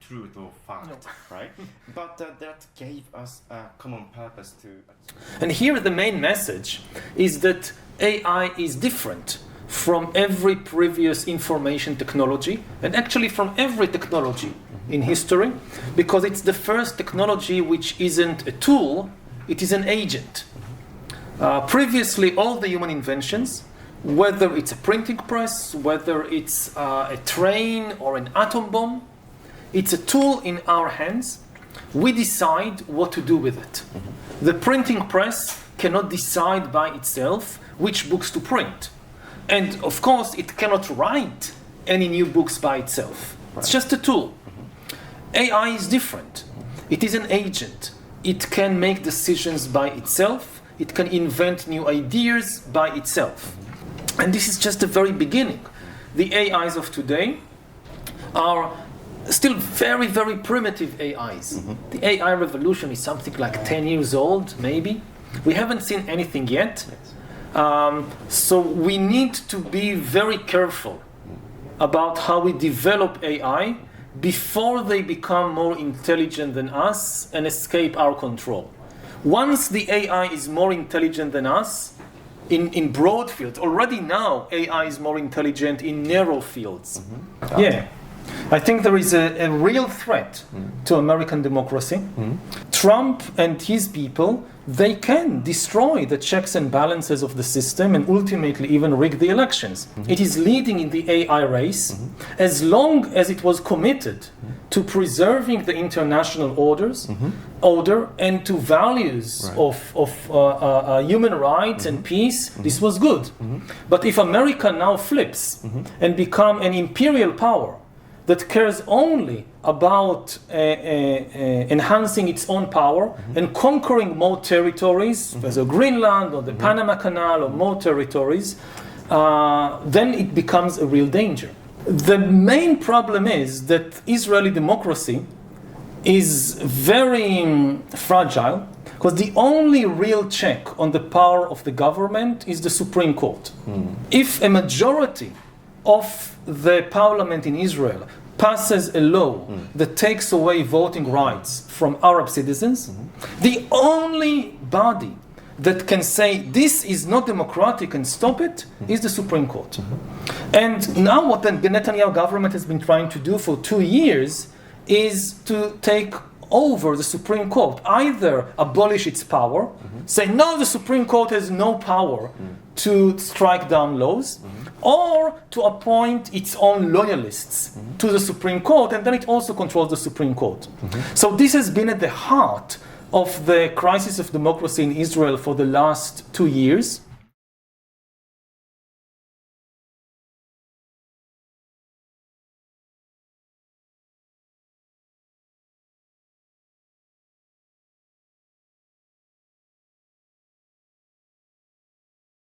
truth or fact, right? But that gave us a common purpose to... And here the main message is that AI is different from every previous information technology, and actually from every technology in history, because it's the first technology which isn't a tool, it is an agent. Previously, all the human inventions, whether it's a printing press, whether it's a train or an atom bomb, it's a tool in our hands. We decide what to do with it. The printing press cannot decide by itself which books to print. And of course, it cannot write any new books by itself. It's just a tool. AI is different. It is an agent. It can make decisions by itself. It can invent new ideas by itself. And this is just the very beginning. The AIs of today are still very, very primitive AIs. The AI revolution is something like 10 years old, maybe. We haven't seen anything yet. So we need to be very careful about how we develop AI before they become more intelligent than us and escape our control. Once the AI is more intelligent than us, in broad fields, already now AI is more intelligent in narrow fields. Yeah. I think there is a real threat to American democracy. Trump and his people, they can destroy the checks and balances of the system and ultimately even rig the elections. It is leading in the AI race as long as it was committed to preserving the international order and to values of human rights and peace. This was good. But if America now flips and become an imperial power that cares only about enhancing its own power and conquering more territories, as Greenland or the Panama Canal or more territories, then it becomes a real danger. The main problem is that Israeli democracy is very fragile because the only real check on the power of the government is the Supreme Court. If a majority of the parliament in Israel passes a law that takes away voting rights from Arab citizens, the only body that can say this is not democratic and stop it is the Supreme Court. And now what the Netanyahu government has been trying to do for 2 years is to take over the Supreme Court, either abolish its power, say no, the Supreme Court has no power to strike down laws, or to appoint its own loyalists to the Supreme Court, and then it also controls the Supreme Court. So this has been at the heart of the crisis of democracy in Israel for the last 2 years.